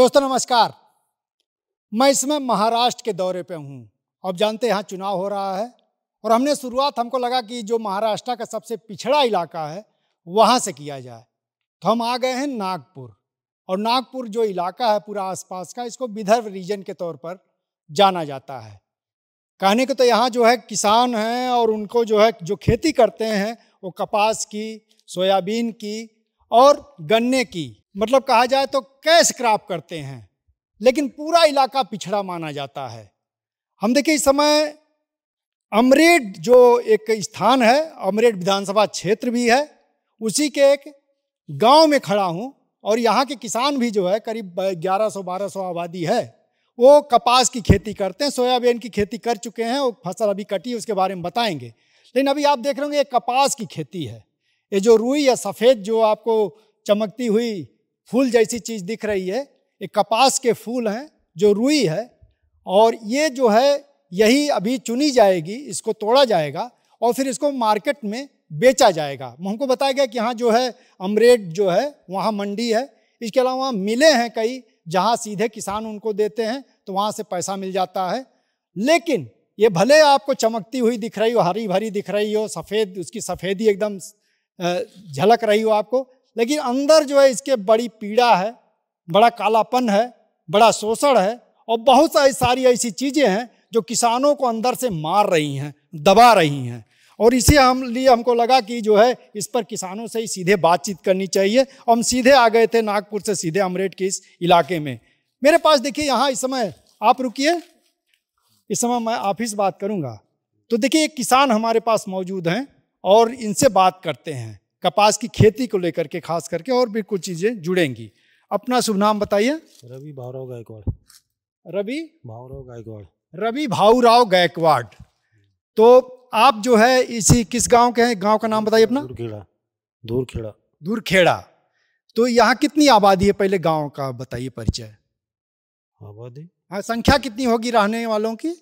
दोस्तों नमस्कार। मैं इस समय महाराष्ट्र के दौरे पे हूँ। अब जानते हैं यहाँ चुनाव हो रहा है और हमको लगा कि जो महाराष्ट्र का सबसे पिछड़ा इलाका है वहाँ से किया जाए, तो हम आ गए हैं नागपुर। और नागपुर जो इलाका है पूरा आसपास का, इसको विदर्भ रीजन के तौर पर जाना जाता है। कहने को तो यहाँ जो है किसान हैं और उनको जो है जो खेती करते हैं वो कपास की, सोयाबीन की और गन्ने की, मतलब कहा जाए तो कैश क्रॉप करते हैं, लेकिन पूरा इलाका पिछड़ा माना जाता है। हम देखिए इस समय अमरेड जो एक स्थान है, अमरेड विधानसभा क्षेत्र भी है, उसी के एक गांव में खड़ा हूं और यहाँ के किसान भी जो है करीब 1100-1200 आबादी है, वो कपास की खेती करते हैं, सोयाबीन की खेती कर चुके हैं। वो फसल अभी कटी, उसके बारे में बताएंगे। लेकिन अभी आप देख रहे होंगे ये कपास की खेती है। ये जो रुई या सफ़ेद जो आपको चमकती हुई फूल जैसी चीज़ दिख रही है, ये कपास के फूल हैं जो रुई है। और ये जो है यही अभी चुनी जाएगी, इसको तोड़ा जाएगा और फिर इसको मार्केट में बेचा जाएगा। हमको बताया गया कि यहाँ जो है अमरेड जो है वहाँ मंडी है, इसके अलावा वहाँ मिलें हैं कई जहाँ सीधे किसान उनको देते हैं, तो वहाँ से पैसा मिल जाता है। लेकिन ये भले आपको चमकती हुई दिख रही हो, हरी भरी दिख रही हो, सफ़ेद, उसकी सफ़ेदी एकदम झलक रही हो आपको, लेकिन अंदर जो है इसके बड़ी पीड़ा है, बड़ा कालापन है, बड़ा शोषण है और बहुत सारी ऐसी चीज़ें हैं जो किसानों को अंदर से मार रही हैं, दबा रही हैं। और इसी हमको लगा कि जो है इस पर किसानों से ही सीधे बातचीत करनी चाहिए। और हम सीधे आ गए थे नागपुर से सीधे अमरेड के इस इलाके में। मेरे पास देखिए यहाँ इस समय, आप रुकिए, इस समय मैं आप ही से बात करूँगा। तो देखिए एक किसान हमारे पास मौजूद हैं और इनसे बात करते हैं कपास की खेती को लेकर के, खास करके, और भी कुछ चीज़ें जुड़ेंगी। अपना शुभ नाम बताइए। रवि भाऊराव गायकवाड़। रवि भाऊराव गायकवाड़। रवि भाऊराव गायकवाड़। तो आप जो है इसी किस गांव के हैं? गांव का नाम बताइए अपना। दूरखेड़ा। दूरखेड़ा। दूरखेड़ा। तो यहाँ कितनी आबादी है, पहले गांव का बताइए परिचय। आबादी हाँ, संख्या कितनी होगी रहने वालों की?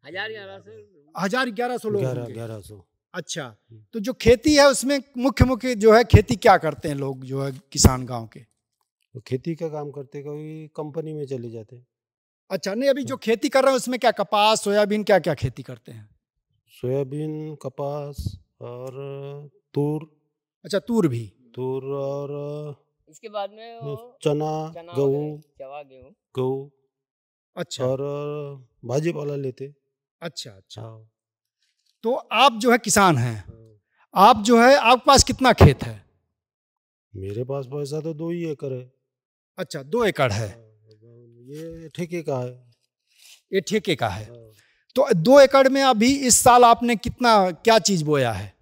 1100 लोग। 1100। अच्छा, तो जो खेती है उसमें मुख्य जो है खेती क्या करते हैं लोग जो है किसान गांव के? तो खेती का काम करते, कोई कंपनी में चले जाते। अच्छा, नहीं अभी जो खेती कर रहे हैं उसमें क्या कपास, सोयाबीन, क्या क्या खेती करते हैं? सोयाबीन, कपास और तूर। अच्छा, तूर भी। तूर और इसके बाद में चना, गेहूँ। अच्छा। और भाजी पाला लेते। अच्छा अच्छा। हाँ। तो आप जो है किसान हैं, आप जो है आपके पास कितना खेत है? मेरे पास पैसा तो 2 ही एकड़ है। अच्छा, 2 एकड़ है। ये ठेके का है। ये ठेके का है। तो 2 एकड़ में अभी इस साल आपने क्या चीज बोया है?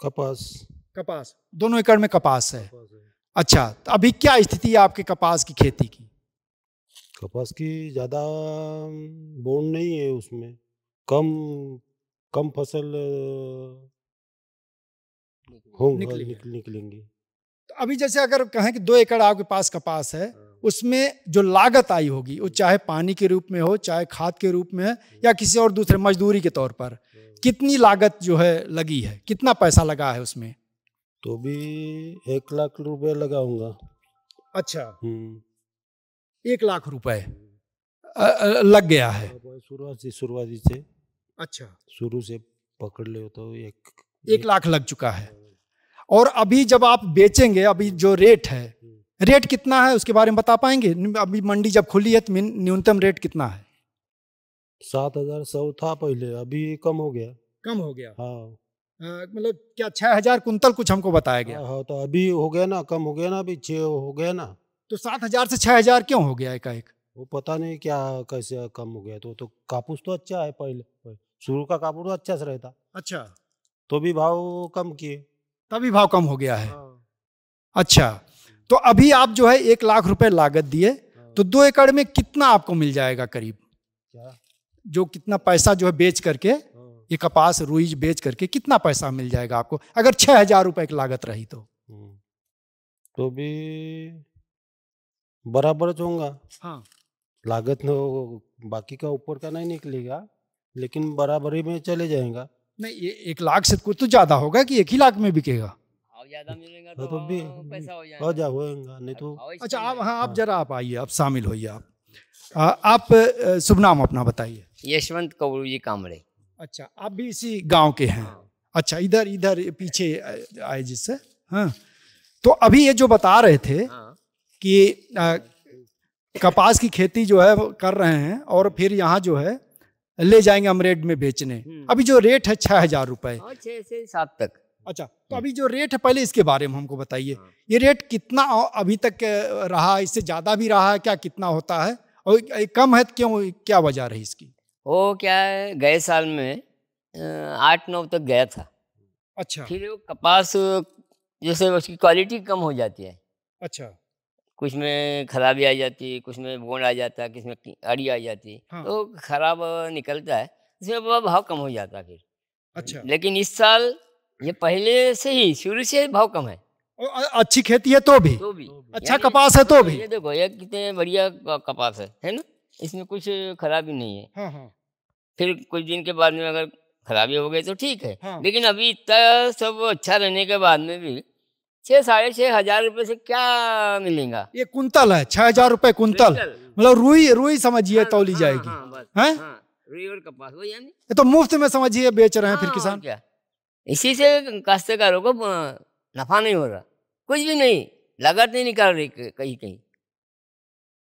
कपास। 2 एकड़ में कपास है। अच्छा, तो अभी क्या स्थिति है आपके कपास की खेती की? कपास की ज़्यादा बोन नहीं है, उसमें कम फसल निकलेंगी। तो अभी जैसे अगर कहें कि 2 एकड़ आपके पास कपास है, उसमें जो लागत आई होगी वो चाहे पानी के रूप में हो, चाहे खाद के रूप में है, या किसी और दूसरे मजदूरी के तौर पर, कितनी लागत जो है लगी है, कितना पैसा लगा है उसमें? तो भी 1 लाख रुपए लगाऊंगा। अच्छा, 1 लाख रुपए लग गया है शुरुआती से। अच्छा, शुरू से पकड़ ले तो 1 लाख लग चुका है। और अभी जब आप बेचेंगे, अभी जो रेट है, रेट कितना है उसके बारे में बता पाएंगे? अभी मंडी जब खुली है तो न्यूनतम रेट कितना है? 7,100 था पहले, अभी कम हो गया। हाँ, मतलब क्या 6,000 कुंतल कुछ हमको बताया गया? हाँ, तो अभी हो गया ना, कम हो गया ना, अभी 6 हो गया ना। तो 7,000 से 6,000 क्यों हो गया एकाएक? वो पता नहीं क्या कैसे कम हो गया। तो कापूस तो अच्छा है, पहले शुरू का कापूस तो अच्छा से रहता। अच्छा, तो भी भाव कम किए, तभी भाव कम हो गया है। हाँ। अच्छा, तो अभी आप जो है 1 लाख रुपए लागत दिए, तो 2 एकड़ में कितना आपको मिल जाएगा करीब? क्या जो कितना पैसा जो है बेच करके, ये कपास रुई बेच करके कितना पैसा मिल जाएगा आपको अगर 6,000 रुपए की लागत रही तो भी बराबर होगा। हाँ, लागत बाकी का ऊपर का नहीं निकलेगा, लेकिन बराबरी में चले जाएगा। नहीं, ये 1 लाख से कुछ तो ज्यादा होगा कि 1 ही लाख में बिकेगा? भाव ज्यादा मिलेगा तो तो भी पैसा हो हो जाएगा। जा होएगा, नहीं तो भाव इस अच्छा टाइम आप, है। हाँ आप हाँ। जरा आप आइए, आप शामिल होइए। आप शुभ नाम अपना बताइए। यशवंत कौरू जी कामड़े। अच्छा, आप भी इसी गांव के हैं? हाँ। अच्छा, इधर इधर पीछे आए जिससे। हाँ, तो अभी ये जो बता रहे थे हाँ कि कपास की खेती जो है वो कर रहे हैं और फिर यहाँ जो है ले जाएंगे अमरेड में बेचने। अभी जो रेट है 6,000 रुपए। और 6 से 7 तक। अच्छा, तो अभी जो रेट है पहले इसके बारे में हमको बताइए। हाँ। ये रेट कितना अभी तक रहा, इससे ज्यादा भी रहा है क्या, कितना होता है और कम है तो क्यों, क्या वजह रही इसकी? वो क्या है, गए साल में 8-9 तक गया था। अच्छा फिर वो कपास जैसे उसकी क्वालिटी कम हो जाती है, अच्छा। कुछ में खराबी आ जाती है, कुछ में बोंड आ जाता है, किस में अड़ी आ जाती है, हाँ। तो खराब निकलता है, इसमें भाव कम हो जाता है फिर। अच्छा, लेकिन इस साल ये पहले से ही शुरू से भाव कम है। और अच्छी खेती है तो भी, तो भी अच्छा यानी- कपास है तो भी। ये देखो ये कितने बढ़िया कपास है ना, इसमें कुछ खराबी नहीं है। हाँ हाँ फिर कुछ दिन के बाद में अगर खराबी हो गई तो ठीक है। हाँ। लेकिन अभी इतना सब अच्छा रहने के बाद में भी 6-6,500 रुपए से क्या मिलेगा? ये कुंतल है, 6,000 रुपए कुंतल। मतलब रुई रुई समझिए तौली जाएगी। हैं? रुई और कपास वो यानी ये तो मुफ्त में समझिए बेच रहे हैं फिर हाँ, और किसान। क्या, इसी से काश्तकारों को नफा नहीं हो रहा, कुछ भी नहीं, लागत नहीं निकाल रही कहीं कहीं।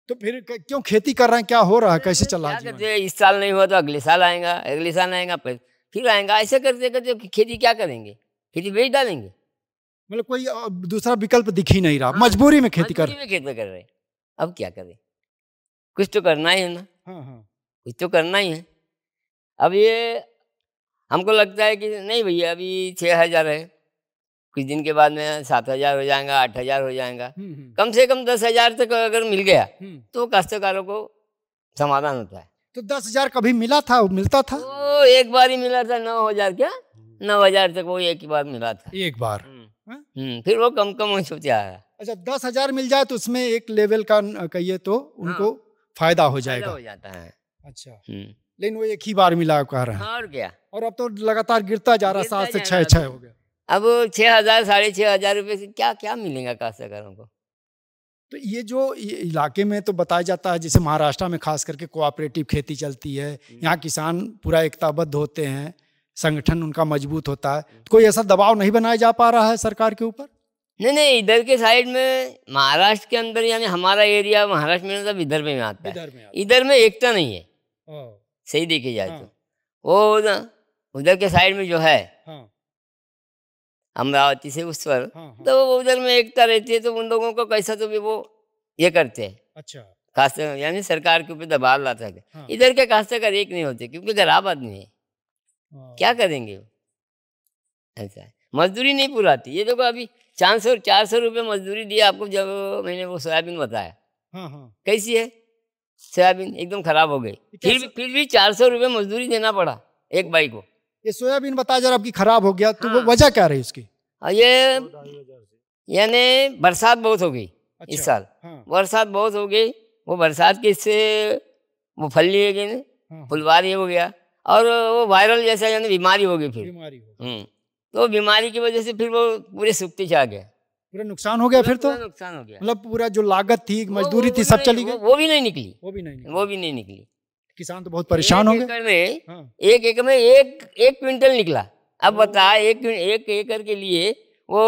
तो फिर क्यों खेती कर रहे हैं, क्या हो रहा है, कैसे चल रहा क्या है जीवन? करते हैं, इस साल नहीं हुआ तो अगले साल आएगा, अगले साल आएगा, फिर आएगा, ऐसे करते करते खेती क्या करेंगे, खेती बेच डालेंगे। मतलब कोई दूसरा विकल्प दिख ही नहीं रहा, हाँ, मजबूरी में खेती कर। मजबूरी में खेती कर रहे हैं। अब क्या करें, कुछ तो करना ही है ना, हाँ हाँ कुछ तो करना ही है। अब ये हमको लगता है कि नहीं भैया अभी 6,000 है, कुछ दिन के बाद में 7,000 हो जाएगा, 8,000 हो जाएगा, कम से कम 10,000 तक अगर मिल गया तो काश्तकारों को समाधान होता है। तो 10,000 कभी मिला था, मिलता था? वो एक बार ही मिला था, 9,000 क्या, 9,000 तक वो एक ही बार मिला था। एक बार। फिर वो कम कम हो चुका है। अच्छा, 10,000 मिल जाए तो उसमें एक लेवल का कहिए तो उनको फायदा हो जाएगा। हो जाता है। अच्छा, हम्म, लेकिन वो एक ही बार मिला कह रहे हैं। और क्या, और अब तो लगातार गिरता जा रहा है, गिरता 7 से जा 6 रहा 6 है। हो गया। अब 6,000 6,500 रुपए से क्या क्या मिलेगा काश्तकारों को? तो ये जो इलाके में तो बताया जाता है, जैसे महाराष्ट्र में खास करके कोऑपरेटिव खेती चलती है, यहाँ किसान पूरा एकताबद्ध होते हैं, संगठन उनका मजबूत होता है, तो कोई ऐसा दबाव नहीं बनाया जा पा रहा है सरकार के ऊपर? नहीं, इधर के साइड में महाराष्ट्र के अंदर यानी हमारा एरिया महाराष्ट्र में मतलब इधर में आता है, इधर में एकता नहीं है, सही देखी जाए तो। वो उधर के साइड में जो है अमरावती से उस पर, तो उधर में एकता रहती है, तो उन लोगों को कैसा तो भी वो ये करते हैं। अच्छा, खास यानी सरकार के ऊपर दबाव लाता है। इधर के काश्तकार एक नहीं होते क्योंकि गरीब आदमी है, क्या करेंगे वो, ऐसा है। मजदूरी नहीं पुराती। ये देखो अभी 400 रुपये मजदूरी दी आपको, जब मैंने वो सोयाबीन बताया, कैसी है सोयाबीन, एकदम खराब हो गई, फिर भी 400 रुपये मजदूरी देना पड़ा एक भाई को। ये सोयाबीन बता जरा आपकी खराब हो गया, तो वो वजह क्या रही उसकी? ये यानी बरसात बहुत हो गई इस साल, बरसात बहुत हो गई, वो बरसात के इससे वो फली है गई, फुलवारी हो गया, और वो वायरल जैसा यानी बीमारी हो गई फिर। तो बीमारी की वजह से फिर वो पूरे सूखते जा गए, पूरा नुकसान हो गया। फिर तो नुकसान हो गया, मतलब पूरा जो लागत थी, मजदूरी थी, सब चली गई, वो भी नहीं निकली, वो भी नहीं निकली। किसान तो बहुत परेशान हो गए। एक एकड़ में एक क्विंटल निकला। अब बता, एक एकड़ के लिए वो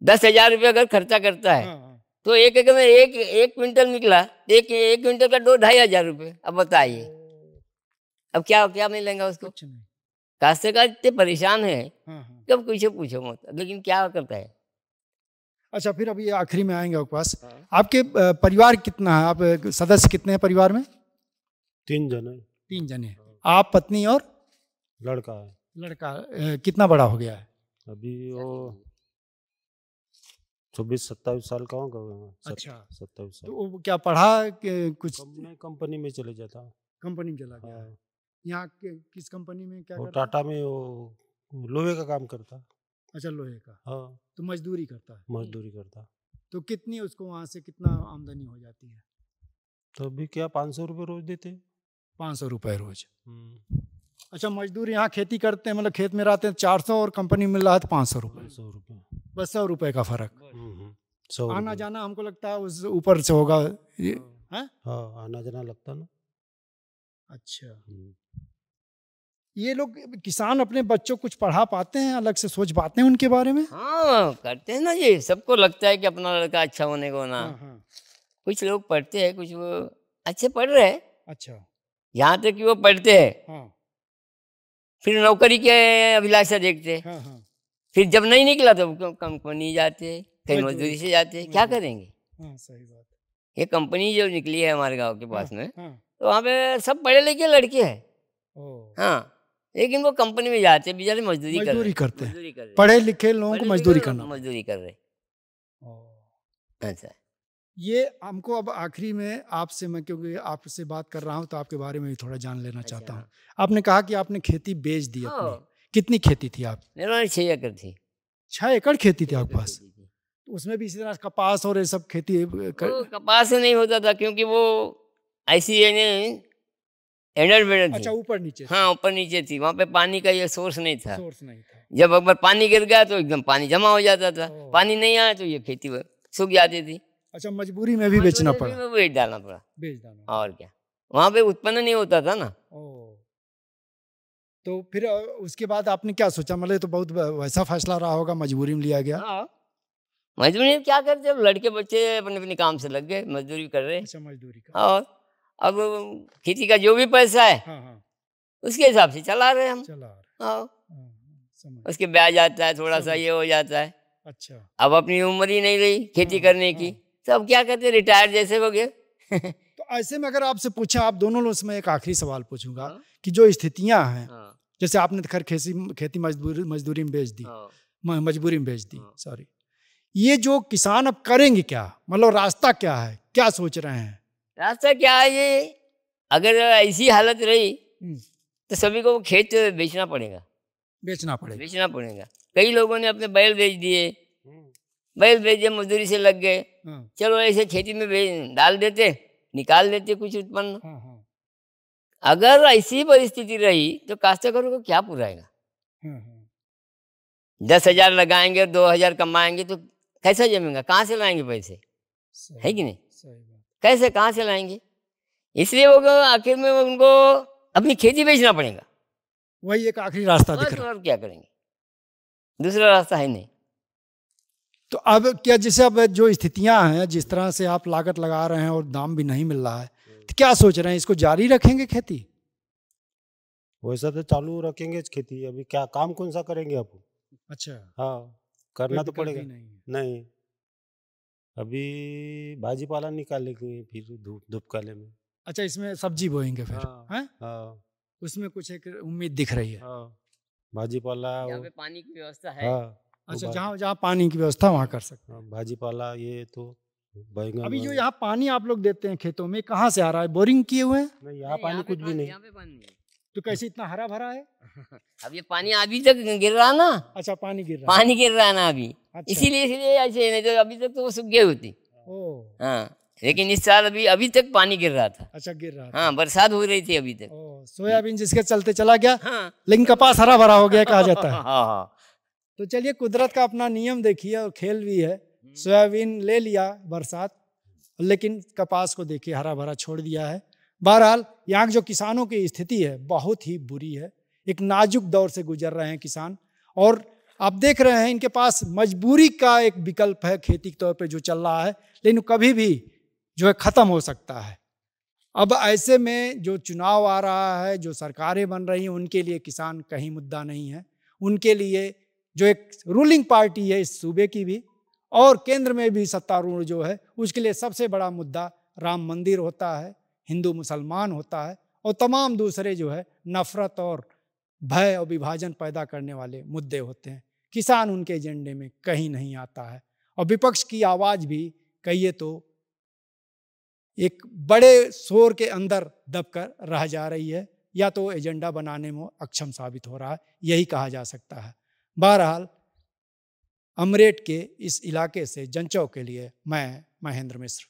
10,000 रुपये अगर खर्चा करता है, तो एक एकड़ में एक क्विंटल निकला, एक क्विंटल का 2-2,500 रुपये। अब बताइए अब क्या मिलेगा उसको? काश्तकार इतने परेशान है, कब कुछ पूछो मत, लेकिन क्या करता है। अच्छा, फिर अभी आखिरी में आएंगे आपके पास। आपके परिवार कितना है, आप सदस्य कितने हैं परिवार में? 3 जने। 3 जने। आप, पत्नी और लड़का है। लड़का कितना बड़ा हो गया है? अभी वो 26-27 साल का होगा। अच्छा, 27 साल। तो वो क्या पढ़ा कुछ? कंपनी में चले जाता। कंपनी में चला गया। यहाँ किस कंपनी में क्या करता? टाटा में वो लोहे का काम करता। अच्छा, लोहे का। हाँ, तो मजदूरी करता है। मजदूरी करता। तो कितनी उसको वहाँ से कितना आमदनी हो जाती है? तो अभी क्या 500 रुपये रोज देते। 500 रुपये रोज। अच्छा, मजदूर यहाँ खेती करते हैं, मतलब खेत में रहते हैं 400 और कंपनी मिल रहा है तो 500 रुपये। बस 100 रुपए का फर्क। 100 आना रुपये। जाना हमको लगता है उस ऊपर से होगा ये। हैं? हाँ, आना जाना लगता ना। अच्छा, हम्म। ये लोग किसान अपने बच्चों को कुछ पढ़ा पाते हैं, अलग से सोच पाते हैं उनके बारे में? हाँ करते हैं ना, ये सबको लगता है कि अपना लड़का अच्छा होने को ना। हाँ हाँ। कुछ लोग पढ़ते हैं, कुछ वो अच्छे पढ़ रहे हैं, अच्छा। यहाँ तक कि वो पढ़ते हैं हाँ फिर नौकरी के अभिलाषा देखते हैं, हाँ हाँ फिर जब नहीं निकला तो कंपनी जाते हैं, कहीं मजदूरी। मजदूरी से जाते हैं, क्या करेंगे। हाँ, सही बात। ये कंपनी जो निकली है हमारे गांव के पास हाँ, में, हाँ। तो वहाँ पे सब पढ़े लिखे लड़के हैं। ओ, हाँ, लेकिन वो कंपनी में जाते हैं, बेचारे मजदूरी कर रहे मजदूरी हैं, करते हैं। मजदूरी कर रहे हैं। पढ़े लिखे लोगों को पढ़े मजदूरी लिखे करना। मजदूरी कर रहे हैं। ओ। अच्छा, ये हमको अब आखिरी में आपसे, मैं क्योंकि आपसे बात कर रहा हूँ तो आपके बारे में भी थोड़ा जान लेना चाहता हूँ। आपने कहा कि आपने खेती बेच दी अपनी। हाँ, कितनी खेती थी आप? मेरे वहाँ 6 एकड़ थी। 6 एकड़ खेती थी 6 आपके एकड़ पास? खेती थी। उसमें भी इसी तरह कपास और ये सब खेती वो कपास से नहीं होता था, क्योंकि वो ऐसी है एंडर बेडर अच्छा, थी। ऊपर नीचे? हाँ, ऊपर नीचे थी, वहाँ पे पानी का ये सोर्स नहीं था। सोर्स नहीं था। जब अगर पानी गिर गया तो एकदम पानी जमा हो जाता था, ओह। पानी नहीं आया तो ये खेती सूख जाती थी। अच्छा, मजबूरी में भी बेचना मजबूरी पड़ा? में बेच डालना पड़ा, बेच डालना। और क्या, वहाँ पे उत्पन्न नहीं होता था ना। ओ, तो फिर उसके बाद आपने क्या सोचा? मतलब ये तो बहुत वैसा फैसला रहा होगा, मजबूरी में लिया गया। हाँ, मजबूरी में क्या करते, अब लड़के बच्चे अपने अपने काम से लग गए, मजदूरी कर रहे। अच्छा, मजदूरी का। और अब खेती का जो भी पैसा है हाँ हाँ, उसके हिसाब से चला रहे हम। चला आ रहा हाँ, है। हाँ, समझ। उसके ब्याज आता है, थोड़ा सा समझ। ये हो जाता है। अच्छा। अब अपनी उम्र ही नहीं रही खेती हाँ, करने की, हाँ। तो अब क्या करते, रिटायर जैसे हो गए। तो ऐसे में अगर आपसे पूछा, आप दोनों लोग से मैं एक आखिरी सवाल पूछूंगा हाँ। कि जो स्थितियां हैं, हाँ, जैसे आपने तो खैर खेती मजदूरी में बेच दी, हाँ, मजबूरी में बेच दी, हाँ। सॉरी। ये जो किसान अब करेंगे क्या? मतलब रास्ता क्या है, क्या सोच रहे हैं? रास्ता क्या है ये, अगर ऐसी हालत रही हम्म, तो सभी को खेत बेचना पड़ेगा, बेचना पड़ेगा। बेचना पड़ेगा। कई लोगों ने अपने बैल बेच दिए, बैल बेच दिए, मजदूरी से लग गए। हाँ चलो ऐसे खेती में डाल देते, निकाल देते कुछ उत्पन्न। हाँ हाँ अगर ऐसी परिस्थिति रही तो काश्तकारों को क्या पुराएगा। हाँ हाँ, 10,000 लगाएंगे और 2,000 कमाएंगे तो कैसा जमेगा, कहाँ से लाएंगे पैसे, सही है कि नहीं, सही बात। कैसे कहाँ से लाएंगे। इसलिए वो आखिर में उनको अपनी खेती बेचना पड़ेगा। वही एक आखिरी रास्ता दिख बस, रहा है। और क्या करेंगे, दूसरा रास्ता है नहीं। तो अब क्या, जैसे अब जो स्थितियां हैं, जिस तरह से आप लागत लगा रहे हैं और दाम भी नहीं मिल रहा है, तो क्या सोच रहे हैं, इसको जारी रखेंगे खेती? वैसा तो चालू रखेंगे खेती। अभी क्या काम कौन सा करेंगे अब? अच्छा, हाँ, करना तो कोई विकल्प पड़ेगा। ही नहीं है। नहीं, अभी भाजी पाला निकालेंगे फिर धूप काले में। अच्छा, इसमें सब्जी बोएंगे फिर? हाँ, हैं? हाँ, उसमें कुछ एक उम्मीद दिख रही है। हाँ, भाजी पाला। यहाँ पे पानी की व्यवस्था है। हाँ, अच्छा, वो जहाँ जहाँ पानी की व्यवस्था वहाँ कर सकते हैं। हाँ, भाजी पाला ये तो बैंगन। अभी जो यहाँ पानी आप लोग देते हैं खेतों में, कहाँ से आ रहा है? बोरिंग किए हुए हैं? नहीं, यहाँ पानी कुछ भी नहीं। यहाँ पे पानी नहीं। तो कैसे इतना हरा भरा है? अब ये पानी अभी तक गिर रहा ना, अच्छा, पानी गिर रहा है। पानी गिर रहा है ना अभी, अच्छा। इसीलिए ऐसे, नहीं तो अभी तक तो वो सूख गई होती। ओ, हाँ, लेकिन इस साल अभी तक पानी गिर रहा था। अच्छा, गिर रहा है। हाँ, बरसात हो रही थी अभी तक। ओ, सोयाबीन जिसके चलते चला गया, हाँ, लेकिन कपास हरा भरा हो गया कहा जाता है। हाँ, हाँ। तो चलिए, कुदरत का अपना नियम देखिए और खेल भी है। सोयाबीन ले लिया बरसात, लेकिन कपास को देखिए हरा भरा छोड़ दिया है। बहरहाल यहाँ जो किसानों की स्थिति है बहुत ही बुरी है। एक नाजुक दौर से गुजर रहे हैं किसान, और आप देख रहे हैं इनके पास मजबूरी का एक विकल्प है खेती के तौर पे जो चल रहा है, लेकिन कभी भी जो है ख़त्म हो सकता है। अब ऐसे में जो चुनाव आ रहा है, जो सरकारें बन रही हैं, उनके लिए किसान कहीं मुद्दा नहीं है। उनके लिए जो एक रूलिंग पार्टी है इस सूबे की भी और केंद्र में भी सत्तारूढ़ जो है, उसके लिए सबसे बड़ा मुद्दा राम मंदिर होता है, हिंदू मुसलमान होता है, और तमाम दूसरे जो है नफरत और भय और विभाजन पैदा करने वाले मुद्दे होते हैं। किसान उनके एजेंडे में कहीं नहीं आता है, और विपक्ष की आवाज़ भी कहिए तो एक बड़े शोर के अंदर दबकर रह जा रही है, या तो एजेंडा बनाने में अक्षम साबित हो रहा है, यही कहा जा सकता है। बहरहाल अमरेट के इस इलाके से जनचौक के लिए मैं महेंद्र मिश्र।